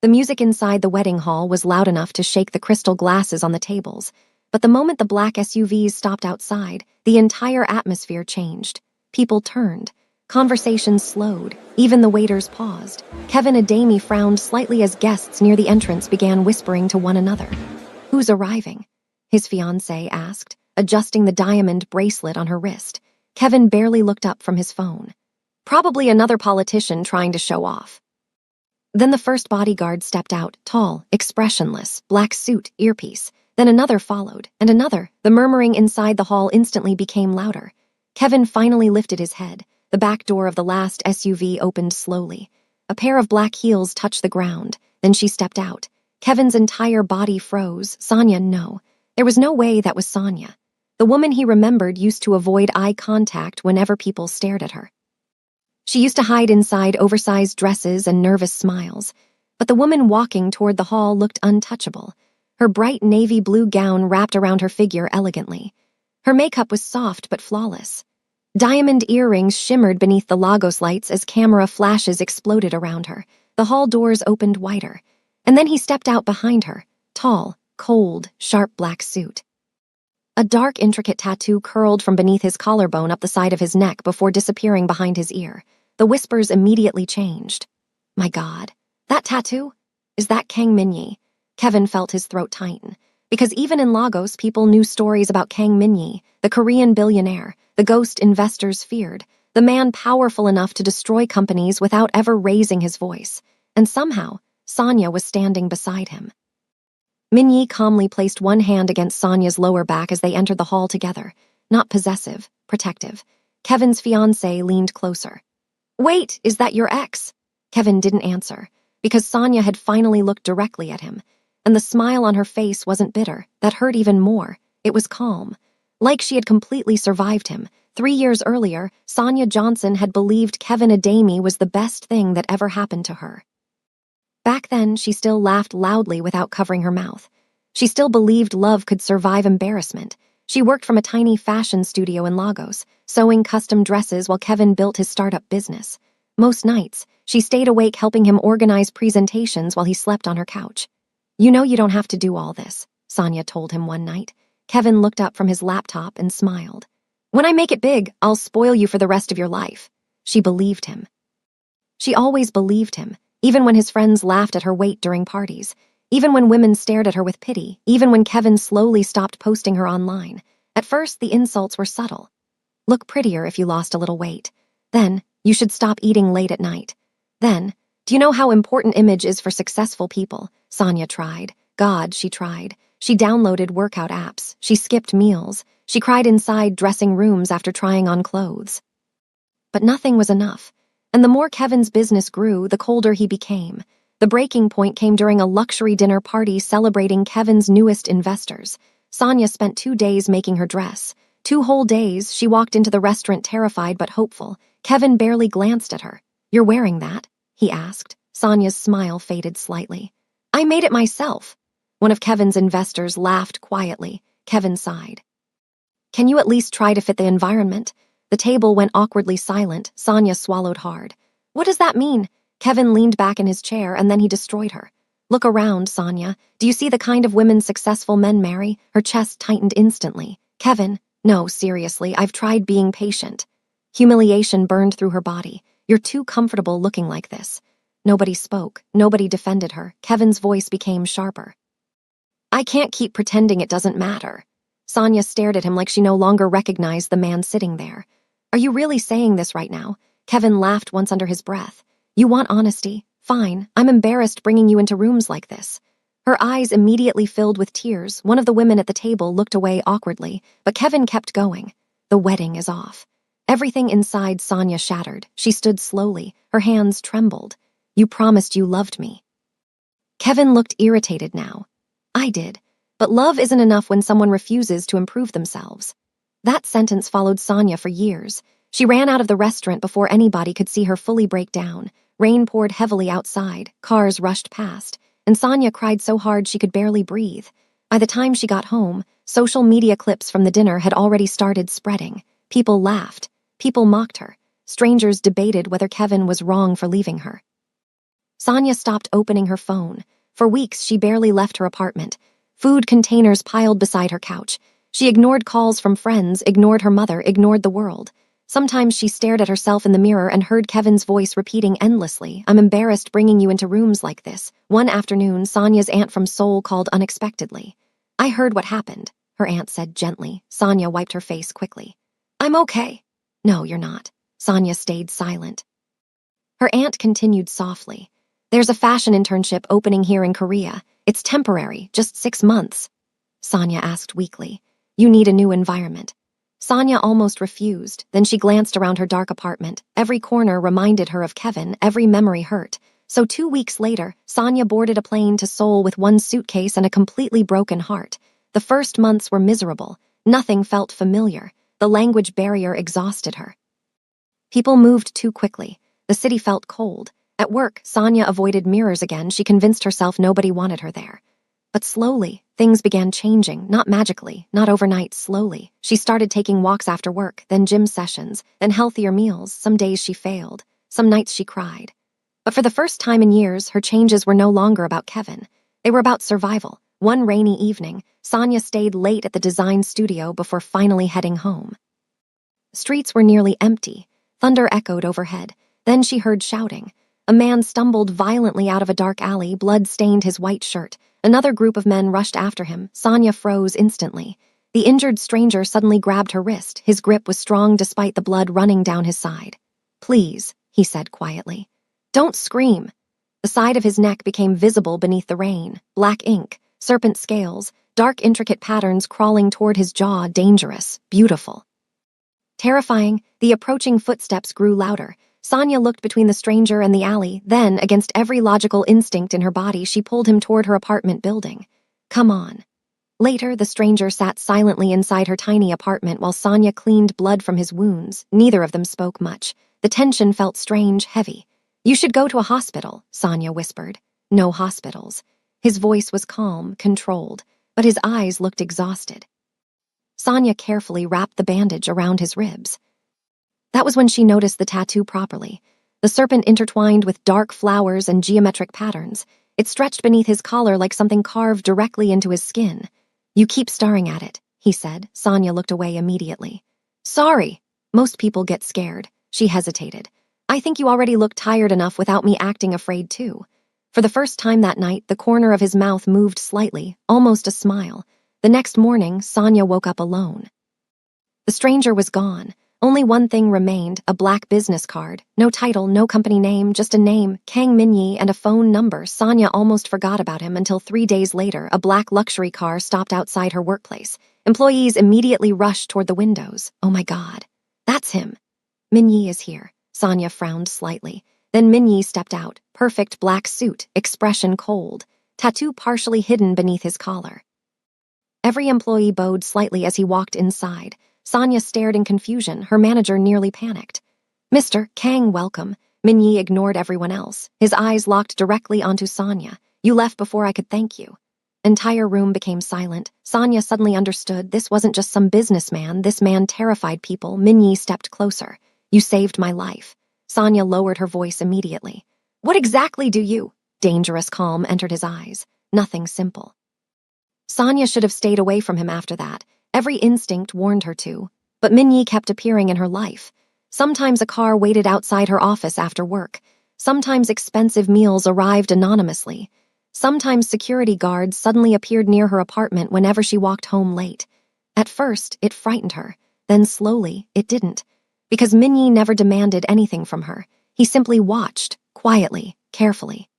The music inside the wedding hall was loud enough to shake the crystal glasses on the tables, but the moment the black SUVs stopped outside, the entire atmosphere changed. People turned. Conversations slowed. Even the waiters paused. Kevin Adami frowned slightly as guests near the entrance began whispering to one another. "Who's arriving?" his fiancée asked, adjusting the diamond bracelet on her wrist. Kevin barely looked up from his phone. "Probably another politician trying to show off." Then the first bodyguard stepped out, tall, expressionless, black suit, earpiece. Then another followed, and another. The murmuring inside the hall instantly became louder. Kevin finally lifted his head. The back door of the last SUV opened slowly. A pair of black heels touched the ground. Then she stepped out. Kevin's entire body froze. Sonia, no. There was no way that was Sonia. The woman he remembered used to avoid eye contact whenever people stared at her. She used to hide inside oversized dresses and nervous smiles. But the woman walking toward the hall looked untouchable. Her bright navy blue gown wrapped around her figure elegantly. Her makeup was soft but flawless. Diamond earrings shimmered beneath the Lagos lights as camera flashes exploded around her. The hall doors opened wider. And then he stepped out behind her, tall, cold, sharp black suit. A dark, intricate tattoo curled from beneath his collarbone up the side of his neck before disappearing behind his ear. The whispers immediately changed. "My God, that tattoo? Is that Kang Min-yi?" Kevin felt his throat tighten. Because even in Lagos, people knew stories about Kang Min-yi, the Korean billionaire, the ghost investors feared, the man powerful enough to destroy companies without ever raising his voice. And somehow, Sonia was standing beside him. Min-yi calmly placed one hand against Sonia's lower back as they entered the hall together. Not possessive, protective. Kevin's fiancée leaned closer. "Wait, is that your ex?" Kevin didn't answer, because Sonia had finally looked directly at him. And the smile on her face wasn't bitter. That hurt even more. It was calm. Like she had completely survived him. 3 years earlier, Sonia Johnson had believed Kevin Adami was the best thing that ever happened to her. Back then, she still laughed loudly without covering her mouth. She still believed love could survive embarrassment. She worked from a tiny fashion studio in Lagos, sewing custom dresses while Kevin built his startup business. Most nights, she stayed awake helping him organize presentations while he slept on her couch. "You know you don't have to do all this," Sonia told him one night. Kevin looked up from his laptop and smiled. "When I make it big, I'll spoil you for the rest of your life." She believed him. She always believed him, even when his friends laughed at her weight during parties, even when women stared at her with pity, even when Kevin slowly stopped posting her online. At first, the insults were subtle. "Look prettier if you lost a little weight." Then, "You should stop eating late at night." Then, "Do you know how important image is for successful people?" Sonia tried. God, she tried. She downloaded workout apps. She skipped meals. She cried inside dressing rooms after trying on clothes. But nothing was enough. And the more Kevin's business grew, the colder he became. The breaking point came during a luxury dinner party celebrating Kevin's newest investors. Sonia spent 2 days making her dress. 2 whole days, she walked into the restaurant terrified but hopeful. Kevin barely glanced at her. "You're wearing that?" he asked. Sonia's smile faded slightly. "I made it myself." One of Kevin's investors laughed quietly. Kevin sighed. "Can you at least try to fit the environment?" The table went awkwardly silent. Sonia swallowed hard. "What does that mean?" Kevin leaned back in his chair and then he destroyed her. "Look around, Sonia. Do you see the kind of women successful men marry?" Her chest tightened instantly. "Kevin, no, seriously, I've tried being patient." Humiliation burned through her body. "You're too comfortable looking like this." Nobody spoke. Nobody defended her. Kevin's voice became sharper. "I can't keep pretending it doesn't matter." Sonia stared at him like she no longer recognized the man sitting there. "Are you really saying this right now?" Kevin laughed once under his breath. "You want honesty? Fine. I'm embarrassed bringing you into rooms like this." Her eyes immediately filled with tears. One of the women at the table looked away awkwardly, but Kevin kept going. "The wedding is off." Everything inside Sonia shattered. She stood slowly. Her hands trembled. "You promised you loved me." Kevin looked irritated now. "I did. But love isn't enough when someone refuses to improve themselves." That sentence followed Sonia for years. She ran out of the restaurant before anybody could see her fully break down. Rain poured heavily outside, cars rushed past, and Sonia cried so hard she could barely breathe. By the time she got home, social media clips from the dinner had already started spreading. People laughed. People mocked her. Strangers debated whether Kevin was wrong for leaving her. Sonia stopped opening her phone. For weeks, she barely left her apartment. Food containers piled beside her couch. She ignored calls from friends, ignored her mother, ignored the world. Sometimes she stared at herself in the mirror and heard Kevin's voice repeating endlessly, "I'm embarrassed bringing you into rooms like this." One afternoon, Sonia's aunt from Seoul called unexpectedly. "I heard what happened," her aunt said gently. Sonia wiped her face quickly. "I'm okay." "No, you're not." Sonia stayed silent. Her aunt continued softly. "There's a fashion internship opening here in Korea. It's temporary, just 6 months." Sonia asked weakly. "You need a new environment." Sonia almost refused, then she glanced around her dark apartment. Every corner reminded her of Kevin, every memory hurt. So 2 weeks later, Sonia boarded a plane to Seoul with one suitcase and a completely broken heart. The first months were miserable. Nothing felt familiar. The language barrier exhausted her. People moved too quickly. The city felt cold. At work, Sonia avoided mirrors again. She convinced herself nobody wanted her there. But slowly, things began changing, not magically, not overnight, slowly. She started taking walks after work, then gym sessions, then healthier meals. Some days she failed. Some nights she cried. But for the first time in years, her changes were no longer about Kevin. They were about survival. One rainy evening, Sonia stayed late at the design studio before finally heading home. Streets were nearly empty. Thunder echoed overhead. Then she heard shouting. A man stumbled violently out of a dark alley, blood stained his white shirt. Another group of men rushed after him. Sonia froze instantly. The injured stranger suddenly grabbed her wrist. His grip was strong despite the blood running down his side. "Please," he said quietly. "Don't scream." The side of his neck became visible beneath the rain. Black ink, serpent scales, dark intricate patterns crawling toward his jaw. Dangerous, beautiful. Terrifying, the approaching footsteps grew louder. Sonia looked between the stranger and the alley. Then, against every logical instinct in her body, she pulled him toward her apartment building. "Come on." Later, the stranger sat silently inside her tiny apartment while Sonia cleaned blood from his wounds. Neither of them spoke much. The tension felt strange, heavy. "You should go to a hospital," Sonia whispered. "No hospitals." His voice was calm, controlled, but his eyes looked exhausted. Sonia carefully wrapped the bandage around his ribs. That was when she noticed the tattoo properly. The serpent intertwined with dark flowers and geometric patterns. It stretched beneath his collar like something carved directly into his skin. "You keep staring at it," he said. Sonia looked away immediately. "Sorry." Most people get scared. She hesitated. "I think you already look tired enough without me acting afraid too." For the first time that night, the corner of his mouth moved slightly, almost a smile. The next morning, Sonia woke up alone. The stranger was gone. Only one thing remained, a black business card. No title, no company name, just a name, Kang Min-yi, and a phone number. Sonia almost forgot about him until 3 days later, a black luxury car stopped outside her workplace. Employees immediately rushed toward the windows. "Oh my God, that's him." "Min-yi is here." Sonia frowned slightly. Then Min-yi stepped out, perfect black suit, expression cold, tattoo partially hidden beneath his collar. Every employee bowed slightly as he walked inside. Sonia stared in confusion. Her manager nearly panicked. "Mr. Kang, welcome." Min-yi ignored everyone else. His eyes locked directly onto Sonia. "You left before I could thank you." Entire room became silent. Sonia suddenly understood this wasn't just some businessman. This man terrified people. Min-yi stepped closer. "You saved my life." Sonia lowered her voice immediately. "What exactly do you—" Dangerous calm entered his eyes. Nothing simple. Sonia should have stayed away from him after that. Every instinct warned her to. But Min-yi kept appearing in her life. Sometimes a car waited outside her office after work. Sometimes expensive meals arrived anonymously. Sometimes security guards suddenly appeared near her apartment whenever she walked home late. At first, it frightened her. Then slowly, it didn't. Because Min-yi never demanded anything from her. He simply watched, quietly, carefully.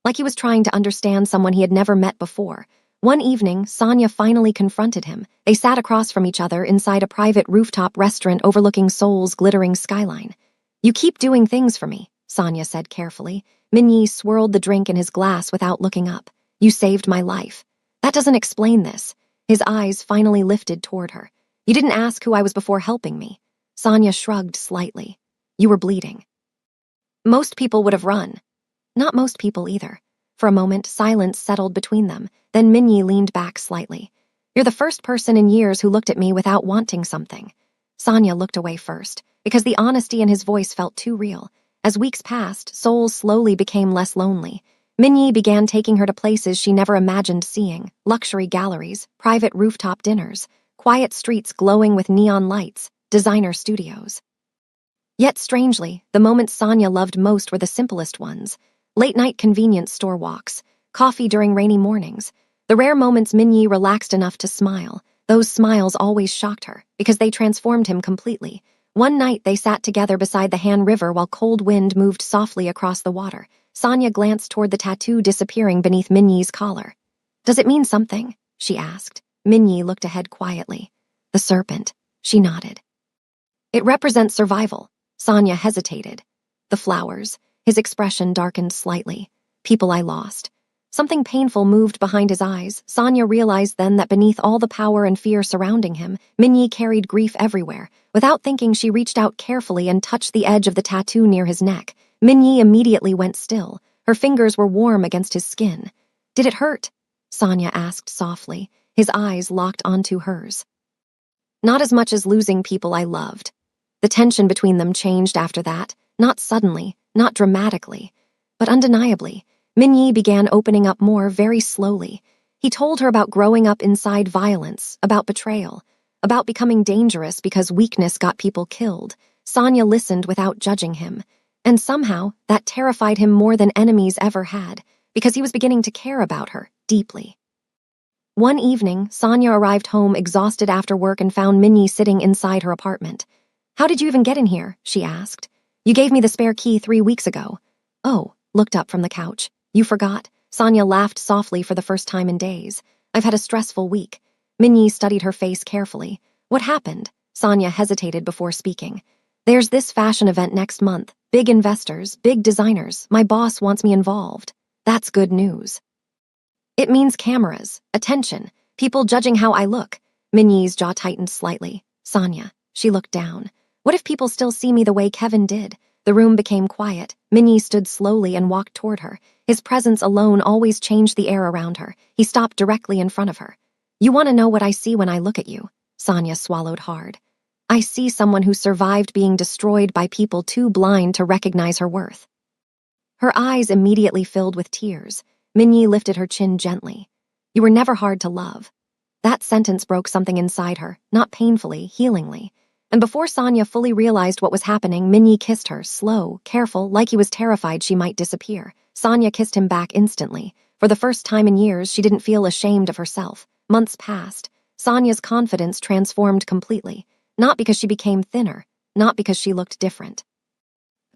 Like he was trying to understand someone he had never met before. One evening, Sonia finally confronted him. They sat across from each other inside a private rooftop restaurant overlooking Seoul's glittering skyline. "You keep doing things for me," Sonia said carefully. Min-yi swirled the drink in his glass without looking up. "You saved my life." "That doesn't explain this." His eyes finally lifted toward her. "You didn't ask who I was before helping me." Sonia shrugged slightly. "You were bleeding." "Most people would have run." "Not most people either." For a moment, silence settled between them. Then Min-yi leaned back slightly. "You're the first person in years who looked at me without wanting something." Sonia looked away first, because the honesty in his voice felt too real. As weeks passed, Seoul slowly became less lonely. Minyi began taking her to places she never imagined seeing: luxury galleries, private rooftop dinners, quiet streets glowing with neon lights, designer studios. Yet strangely, the moments Sonia loved most were the simplest ones: late-night convenience store walks, coffee during rainy mornings, the rare moments Minyi relaxed enough to smile. Those smiles always shocked her, because they transformed him completely. One night they sat together beside the Han River while cold wind moved softly across the water. Sonia glanced toward the tattoo disappearing beneath Minyi's collar. "Does it mean something?" she asked. Minyi looked ahead quietly. "The serpent," she nodded. "It represents survival." Sonia hesitated. "The flowers." His expression darkened slightly. "People I lost." Something painful moved behind his eyes. Sonia realized then that beneath all the power and fear surrounding him, Minyi carried grief everywhere. Without thinking, she reached out carefully and touched the edge of the tattoo near his neck. Minyi immediately went still. Her fingers were warm against his skin. "Did it hurt?" Sonia asked softly. His eyes locked onto hers. "Not as much as losing people I loved." The tension between them changed after that, not suddenly, not dramatically, but undeniably. Minyi began opening up more, very slowly. He told her about growing up inside violence, about betrayal, about becoming dangerous because weakness got people killed. Sonia listened without judging him, and somehow that terrified him more than enemies ever had, because he was beginning to care about her deeply. One evening, Sonia arrived home exhausted after work and found Minyi sitting inside her apartment. "How did you even get in here?" she asked. "You gave me the spare key 3 weeks ago." "Oh," looked up from the couch. "You forgot?" Sonia laughed softly for the first time in days. "I've had a stressful week." Minyi studied her face carefully. "What happened?" Sonia hesitated before speaking. "There's this fashion event next month. Big investors, big designers. My boss wants me involved." "That's good news." "It means cameras, attention, people judging how I look." Minyi's jaw tightened slightly. "Sonia." She looked down. "What if people still see me the way Kevin did?" The room became quiet. Minyi stood slowly and walked toward her. His presence alone always changed the air around her. He stopped directly in front of her. "You want to know what I see when I look at you?" Sonia swallowed hard. "I see someone who survived being destroyed by people too blind to recognize her worth." Her eyes immediately filled with tears. Minyi lifted her chin gently. "You were never hard to love." That sentence broke something inside her, not painfully, healingly. And before Sonia fully realized what was happening, Minyi kissed her, slow, careful, like he was terrified she might disappear. Sonia kissed him back instantly. For the first time in years, she didn't feel ashamed of herself. Months passed. Sonia's confidence transformed completely. Not because she became thinner, not because she looked different.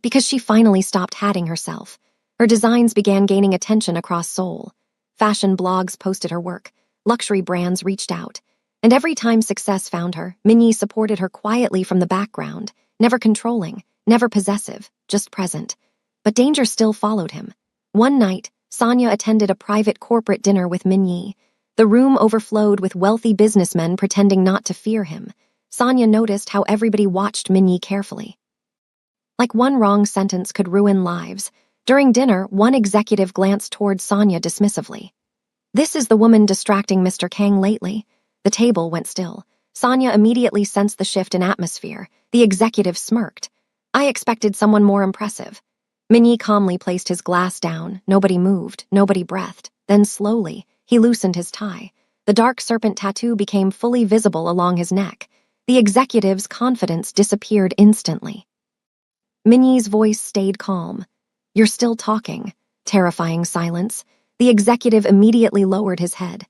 Because she finally stopped hating herself. Her designs began gaining attention across Seoul. Fashion blogs posted her work. Luxury brands reached out. And every time success found her, Minyi supported her quietly from the background, never controlling, never possessive, just present. But danger still followed him. One night, Sonia attended a private corporate dinner with Minyi. The room overflowed with wealthy businessmen pretending not to fear him. Sonia noticed how everybody watched Minyi carefully. Like one wrong sentence could ruin lives. During dinner, one executive glanced toward Sonia dismissively. "This is the woman distracting Mr. Kang lately." The table went still. Sonia immediately sensed the shift in atmosphere. The executive smirked. "I expected someone more impressive." Minyi calmly placed his glass down. Nobody moved, nobody breathed. Then slowly, he loosened his tie. The dark serpent tattoo became fully visible along his neck. The executive's confidence disappeared instantly. Minyi's voice stayed calm. "You're still talking." Terrifying silence. The executive immediately lowered his head.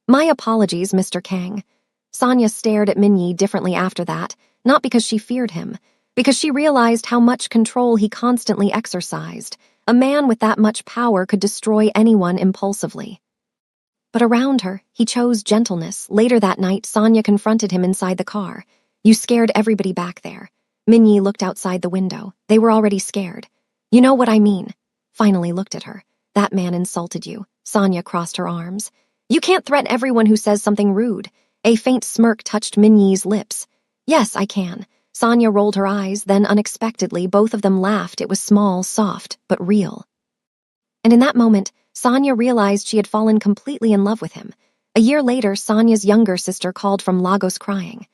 "My apologies, Mr. Kang." Sonia stared at Minyi differently after that, not because she feared him, because she realized how much control he constantly exercised. A man with that much power could destroy anyone impulsively. But around her, he chose gentleness. Later that night, Sonia confronted him inside the car. "You scared everybody back there." Minyi looked outside the window. They were already scared. "You know what I mean." Finally looked at her. "That man insulted you." Sonia crossed her arms. "You can't threaten everyone who says something rude." A faint smirk touched Minyi's lips. "Yes, I can." Sonia rolled her eyes, then unexpectedly both of them laughed. It was small, soft, but real. And in that moment, Sonia realized she had fallen completely in love with him. A year later, Sonia's younger sister called from Lagos crying.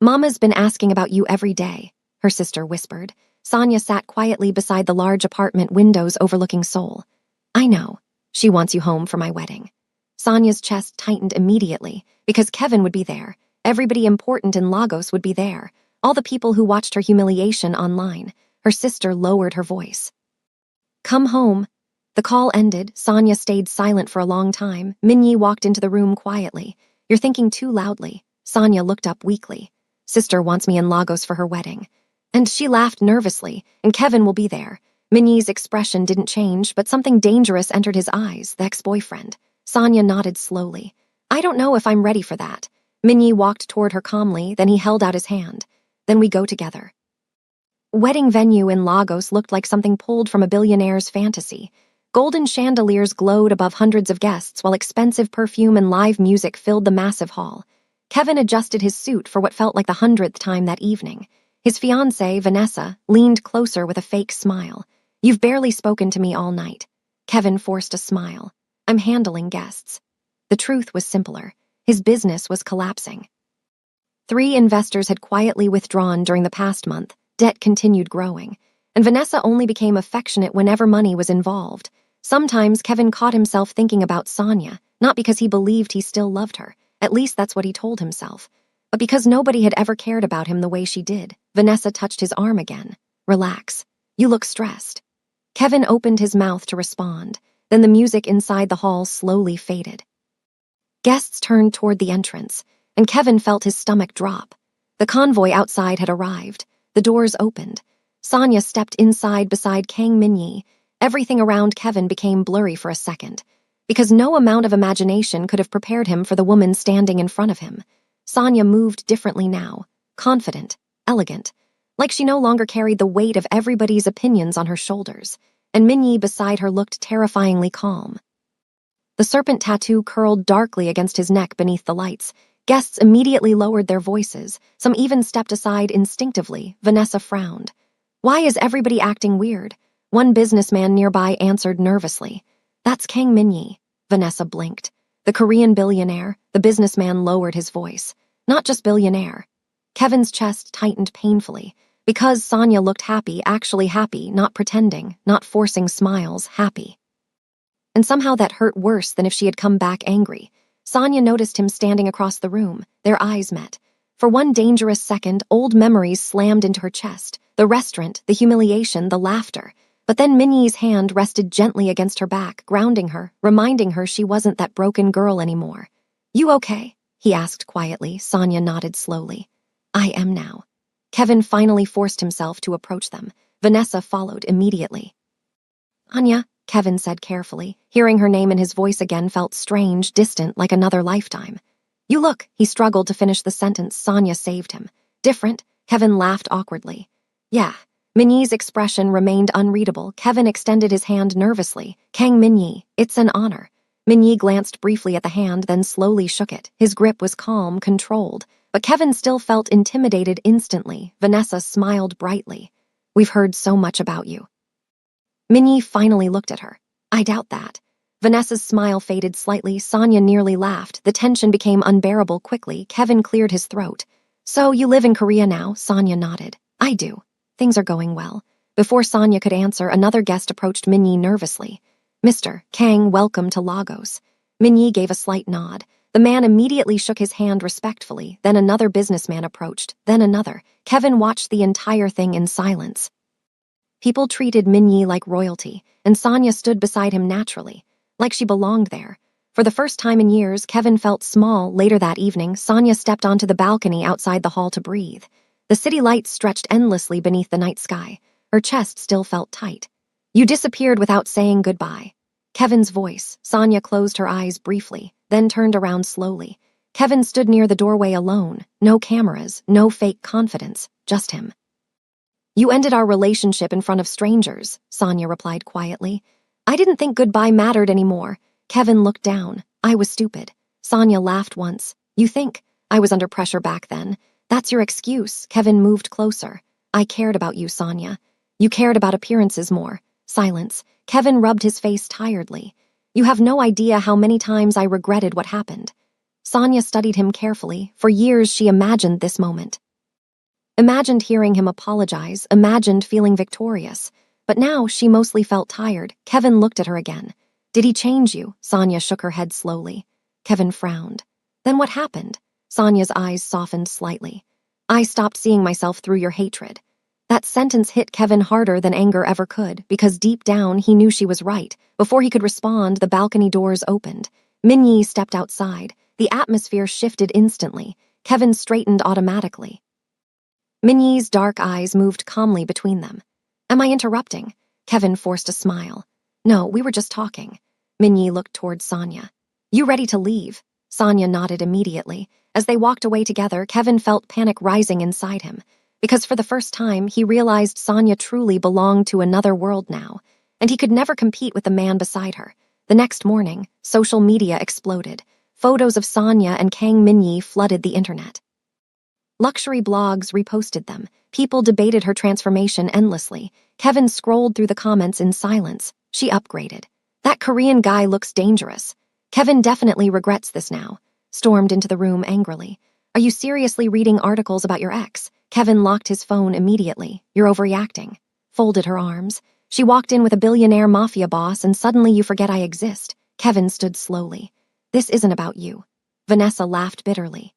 "Mama's been asking about you every day," her sister whispered. Sonia sat quietly beside the large apartment windows overlooking Seoul. I know. She wants you home for my wedding. Sonia's chest tightened immediately because Kevin would be there. Everybody important in Lagos would be there. All the people who watched her humiliation online. Her sister lowered her voice. Come home. The call ended. Sonia stayed silent for a long time. Minyi walked into the room quietly. You're thinking too loudly. Sonia looked up weakly. Sister wants me in Lagos for her wedding. And she laughed nervously, and Kevin will be there. Minyi's expression didn't change, but something dangerous entered his eyes, the ex-boyfriend. Sonia nodded slowly. I don't know if I'm ready for that. Minyi walked toward her calmly, then he held out his hand. Then we go together. Wedding venue in Lagos looked like something pulled from a billionaire's fantasy. Golden chandeliers glowed above hundreds of guests while expensive perfume and live music filled the massive hall. Kevin adjusted his suit for what felt like the 100th time that evening. His fiancée, Vanessa, leaned closer with a fake smile. You've barely spoken to me all night. Kevin forced a smile. I'm handling guests. The truth was simpler. His business was collapsing. 3 investors had quietly withdrawn during the past month. Debt continued growing. And Vanessa only became affectionate whenever money was involved. Sometimes Kevin caught himself thinking about Sonia, not because he believed he still loved her. At least that's what he told himself. But because nobody had ever cared about him the way she did. Vanessa touched his arm again. Relax. You look stressed. Kevin opened his mouth to respond. Then the music inside the hall slowly faded. Guests turned toward the entrance, and Kevin felt his stomach drop. The convoy outside had arrived. The doors opened. Sonia stepped inside beside Kang Minyi. Everything around Kevin became blurry for a second, because no amount of imagination could have prepared him for the woman standing in front of him. Sonia moved differently now, confident, elegant, like she no longer carried the weight of everybody's opinions on her shoulders, and Minyi beside her looked terrifyingly calm. The serpent tattoo curled darkly against his neck beneath the lights. Guests immediately lowered their voices. Some even stepped aside instinctively. Vanessa frowned. Why is everybody acting weird? One businessman nearby answered nervously. That's Kang Minyi. Vanessa blinked. The Korean billionaire. The businessman lowered his voice. Not just billionaire. Kevin's chest tightened painfully. Because Sonia looked happy, actually happy, not pretending, not forcing smiles, happy. And somehow that hurt worse than if she had come back angry. Sonia noticed him standing across the room. Their eyes met. For one dangerous second, old memories slammed into her chest. The restaurant, the humiliation, the laughter. But then Minyi's hand rested gently against her back, grounding her, reminding her she wasn't that broken girl anymore. You okay? He asked quietly. Sonia nodded slowly. I am now. Kevin finally forced himself to approach them. Vanessa followed immediately. Anya, Kevin said carefully. Hearing her name and his voice again felt strange, distant, like another lifetime. You look, he struggled to finish the sentence. Sonia saved him. Different? Kevin laughed awkwardly. Yeah. Minyi's expression remained unreadable. Kevin extended his hand nervously. Kang Minyi, it's an honor. Minyi glanced briefly at the hand, then slowly shook it. His grip was calm, controlled. But Kevin still felt intimidated instantly. Vanessa smiled brightly. We've heard so much about you. Minyi finally looked at her. I doubt that. Vanessa's smile faded slightly. Sonia nearly laughed. The tension became unbearable quickly. Kevin cleared his throat. So you live in Korea now? Sonia nodded. I do. Things are going well. Before Sonia could answer, another guest approached Minyi nervously. Mr. Kang, welcome to Lagos. Minyi gave a slight nod. The man immediately shook his hand respectfully. Then another businessman approached. Then another. Kevin watched the entire thing in silence. People treated Minyi like royalty, and Sonia stood beside him naturally, like she belonged there. For the first time in years, Kevin felt small. Later that evening, Sonia stepped onto the balcony outside the hall to breathe. The city lights stretched endlessly beneath the night sky. Her chest still felt tight. You disappeared without saying goodbye. Kevin's voice. Sonia closed her eyes briefly, then turned around slowly. Kevin stood near the doorway alone. No cameras, no fake confidence, just him. You ended our relationship in front of strangers, Sonia replied quietly. I didn't think goodbye mattered anymore. Kevin looked down. I was stupid. Sonia laughed once. You think? I was under pressure back then. That's your excuse. Kevin moved closer. I cared about you, Sonia. You cared about appearances more. Silence. Kevin rubbed his face tiredly. You have no idea how many times I regretted what happened. Sonia studied him carefully. For years she imagined this moment. Imagined hearing him apologize, imagined feeling victorious. But now she mostly felt tired. Kevin looked at her again. Did he change you? Sonia shook her head slowly. Kevin frowned. Then what happened? Sonia's eyes softened slightly. I stopped seeing myself through your hatred. That sentence hit Kevin harder than anger ever could, because deep down he knew she was right. Before he could respond, the balcony doors opened. Minyi stepped outside. The atmosphere shifted instantly. Kevin straightened automatically. Minyi's dark eyes moved calmly between them. Am I interrupting? Kevin forced a smile. No, we were just talking. Minyi looked toward Sonia. You ready to leave? Sonia nodded immediately. As they walked away together, Kevin felt panic rising inside him. Because for the first time, he realized Sonia truly belonged to another world now, and he could never compete with the man beside her. The next morning, social media exploded. Photos of Sonia and Kang Minyi flooded the internet. Luxury blogs reposted them. People debated her transformation endlessly. Kevin scrolled through the comments in silence. She upgraded. That Korean guy looks dangerous. Kevin definitely regrets this now. Stormed into the room angrily. Are you seriously reading articles about your ex? Kevin locked his phone immediately. You're overreacting. Folded her arms. She walked in with a billionaire mafia boss and suddenly you forget I exist. Kevin stood slowly. This isn't about you. Vanessa laughed bitterly.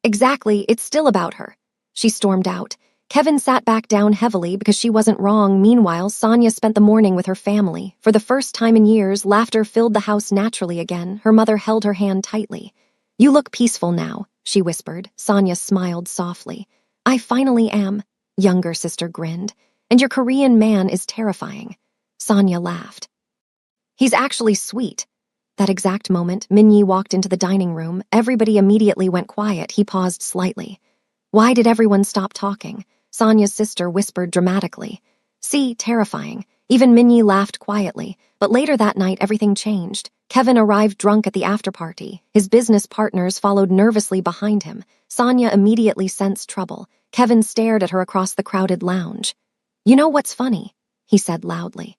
Exactly, it's still about her. She stormed out. Kevin sat back down heavily because she wasn't wrong. Meanwhile, Sonia spent the morning with her family. For the first time in years, laughter filled the house naturally again. Her mother held her hand tightly. You look peaceful now, she whispered. Sonia smiled softly. I finally am. Younger sister grinned. And your Korean man is terrifying. Sonia laughed. He's actually sweet. That exact moment, Minyi walked into the dining room. Everybody immediately went quiet. He paused slightly. Why did everyone stop talking? Sonia's sister whispered dramatically. See, terrifying. Even Minyi laughed quietly. But later that night, everything changed. Kevin arrived drunk at the after-party. His business partners followed nervously behind him. Sonia immediately sensed trouble. Kevin stared at her across the crowded lounge. You know what's funny? He said loudly.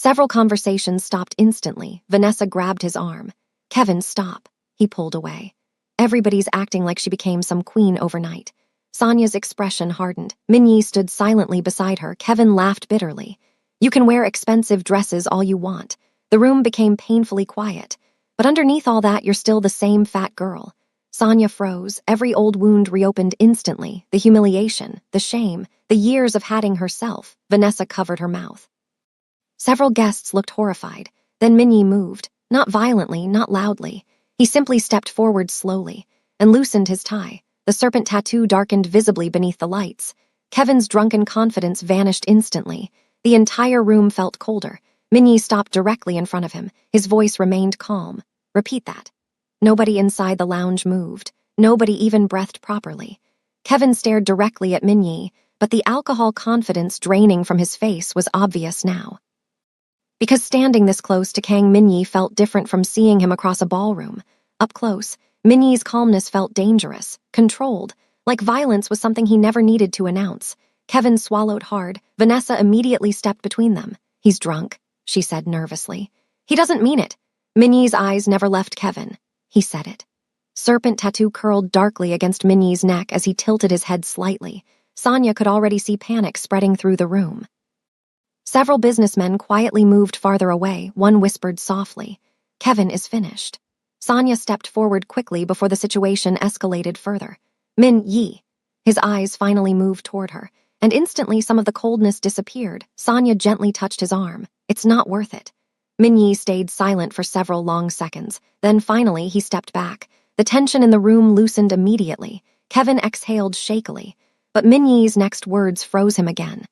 Several conversations stopped instantly. Vanessa grabbed his arm. Kevin, stop. He pulled away. Everybody's acting like she became some queen overnight. Sonia's expression hardened. Minyi stood silently beside her. Kevin laughed bitterly. You can wear expensive dresses all you want. The room became painfully quiet. But underneath all that, you're still the same fat girl. Sonia froze. Every old wound reopened instantly. The humiliation, the shame, the years of hating herself. Vanessa covered her mouth. Several guests looked horrified. Then Minyi moved. Not violently, not loudly. He simply stepped forward slowly and loosened his tie. The serpent tattoo darkened visibly beneath the lights. Kevin's drunken confidence vanished instantly. The entire room felt colder. Minyi stopped directly in front of him. His voice remained calm. Repeat that. Nobody inside the lounge moved. Nobody even breathed properly. Kevin stared directly at Minyi, but the alcohol confidence draining from his face was obvious now. Because standing this close to Kang Minyi felt different from seeing him across a ballroom. Up close, Minyi's calmness felt dangerous, controlled, like violence was something he never needed to announce. Kevin swallowed hard. Vanessa immediately stepped between them. He's drunk, she said nervously. He doesn't mean it. Minyi's eyes never left Kevin. He said it. Serpent tattoo curled darkly against Minyi's neck as he tilted his head slightly. Sonia could already see panic spreading through the room. Several businessmen quietly moved farther away. One whispered softly, Kevin is finished. Sonia stepped forward quickly before the situation escalated further. Min-Yi. His eyes finally moved toward her, and instantly some of the coldness disappeared. Sonia gently touched his arm. It's not worth it. Min-Yi stayed silent for several long seconds. Then finally he stepped back. The tension in the room loosened immediately. Kevin exhaled shakily, but Min-Yi's next words froze him again.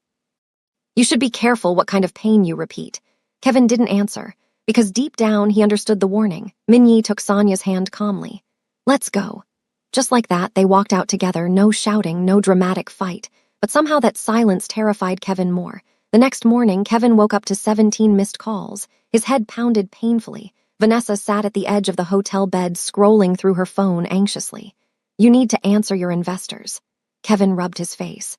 You should be careful what kind of pain you repeat. Kevin didn't answer, because deep down he understood the warning. Min-Yi took Sonia's hand calmly. Let's go. Just like that, they walked out together, no shouting, no dramatic fight. But somehow that silence terrified Kevin more. The next morning, Kevin woke up to 17 missed calls. His head pounded painfully. Vanessa sat at the edge of the hotel bed, scrolling through her phone anxiously. You need to answer your investors. Kevin rubbed his face.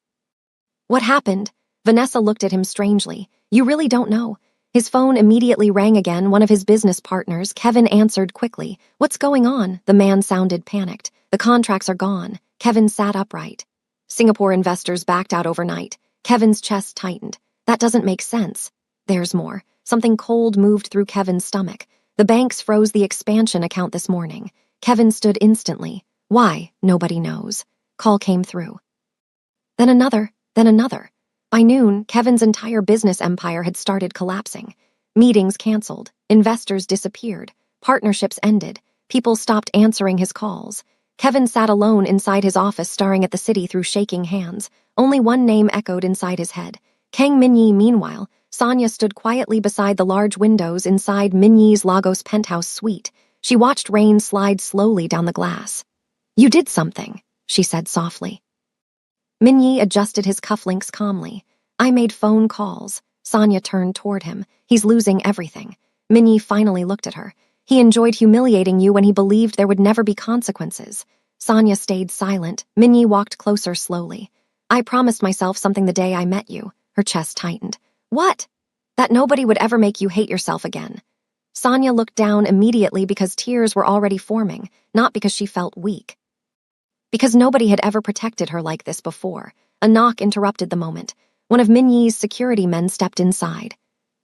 What happened? Vanessa looked at him strangely. You really don't know. His phone immediately rang again, one of his business partners. Kevin answered quickly. What's going on? The man sounded panicked. The contracts are gone. Kevin sat upright. Singapore investors backed out overnight. Kevin's chest tightened. That doesn't make sense. There's more. Something cold moved through Kevin's stomach. The banks froze the expansion account this morning. Kevin stood instantly. Why? Nobody knows. Call came through. Then another, then another. By noon, Kevin's entire business empire had started collapsing. Meetings canceled. Investors disappeared. Partnerships ended. People stopped answering his calls. Kevin sat alone inside his office staring at the city through shaking hands. Only one name echoed inside his head. Kang Minyi. Meanwhile, Sonia stood quietly beside the large windows inside Minyi's Lagos penthouse suite. She watched rain slide slowly down the glass. You did something, she said softly. Minyi adjusted his cufflinks calmly. I made phone calls. Sonia turned toward him. He's losing everything. Minyi finally looked at her. He enjoyed humiliating you when he believed there would never be consequences. Sonia stayed silent. Minyi walked closer slowly. I promised myself something the day I met you. Her chest tightened. What? That nobody would ever make you hate yourself again. Sonia looked down immediately because tears were already forming, not because she felt weak. Because nobody had ever protected her like this before. A knock interrupted the moment. One of Minyi's security men stepped inside.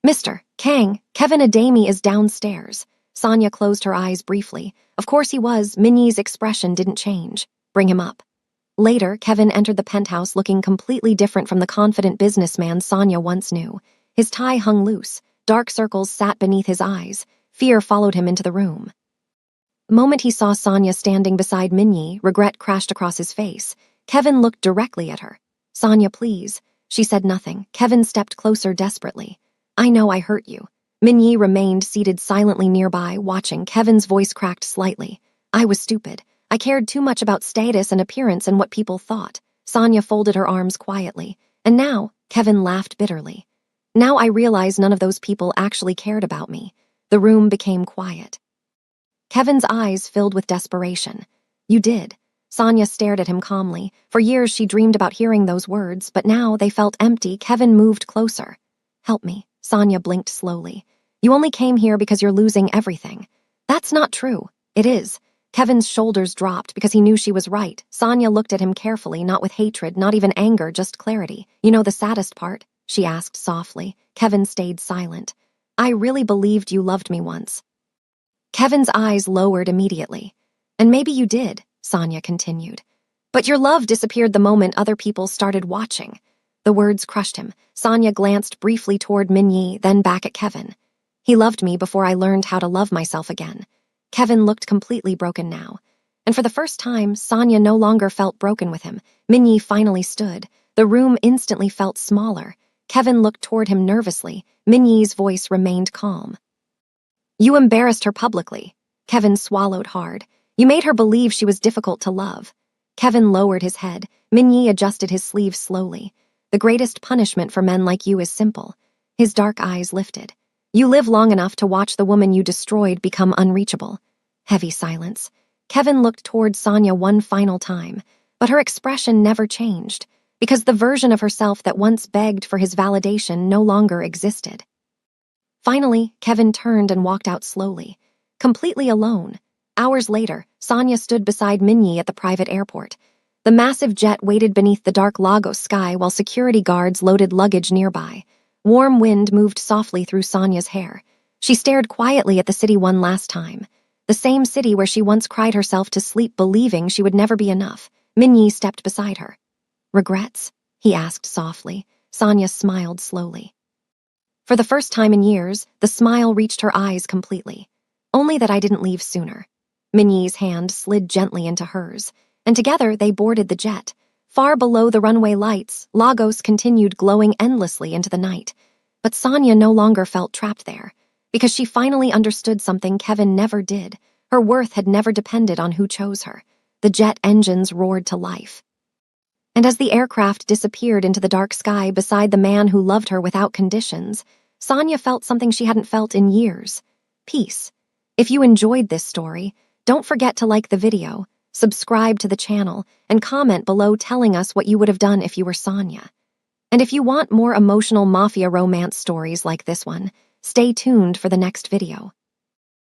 Mr. Kang, Kevin Adami is downstairs. Sonia closed her eyes briefly. Of course he was. Minyi's expression didn't change. Bring him up. Later, Kevin entered the penthouse looking completely different from the confident businessman Sonia once knew. His tie hung loose. Dark circles sat beneath his eyes. Fear followed him into the room. The moment he saw Sonia standing beside Minyi, regret crashed across his face. Kevin looked directly at her. Sonia, please. She said nothing. Kevin stepped closer desperately. I know I hurt you. Minyi remained seated silently nearby, watching. Kevin's voice cracked slightly. I was stupid. I cared too much about status and appearance and what people thought. Sonia folded her arms quietly. And now, Kevin laughed bitterly. Now I realize none of those people actually cared about me. The room became quiet. Kevin's eyes filled with desperation. You did. Sonia stared at him calmly. For years she dreamed about hearing those words, but now they felt empty. Kevin moved closer. Help me. Sonia blinked slowly. You only came here because you're losing everything. That's not true. It is. Kevin's shoulders dropped because he knew she was right. Sonia looked at him carefully, not with hatred, not even anger, just clarity. You know the saddest part? She asked softly. Kevin stayed silent. I really believed you loved me once. Kevin's eyes lowered immediately. And maybe you did, Sonia continued. But your love disappeared the moment other people started watching. The words crushed him. Sonia glanced briefly toward Minyi, then back at Kevin. He loved me before I learned how to love myself again. Kevin looked completely broken now. And for the first time, Sonia no longer felt broken with him. Minyi finally stood. The room instantly felt smaller. Kevin looked toward him nervously. Minyi's voice remained calm. You embarrassed her publicly. Kevin swallowed hard. You made her believe she was difficult to love. Kevin lowered his head. Minyi adjusted his sleeve slowly. The greatest punishment for men like you is simple. His dark eyes lifted. You live long enough to watch the woman you destroyed become unreachable. Heavy silence. Kevin looked toward Sonia one final time, but her expression never changed, because the version of herself that once begged for his validation no longer existed. Finally, Kevin turned and walked out slowly, completely alone. Hours later, Sonia stood beside Minyi at the private airport. The massive jet waited beneath the dark Lagos sky while security guards loaded luggage nearby. Warm wind moved softly through Sonia's hair. She stared quietly at the city one last time. The same city where she once cried herself to sleep believing she would never be enough. Minyi stepped beside her. Regrets? He asked softly. Sonia smiled slowly. For the first time in years, the smile reached her eyes completely. Only that I didn't leave sooner. Minyi's hand slid gently into hers, and together they boarded the jet. Far below the runway lights, Lagos continued glowing endlessly into the night. But Sonia no longer felt trapped there, because she finally understood something Kevin never did. Her worth had never depended on who chose her. The jet engines roared to life. And as the aircraft disappeared into the dark sky beside the man who loved her without conditions, Sonia felt something she hadn't felt in years. Peace. If you enjoyed this story, don't forget to like the video, subscribe to the channel, and comment below telling us what you would have done if you were Sonia. And if you want more emotional mafia romance stories like this one, stay tuned for the next video.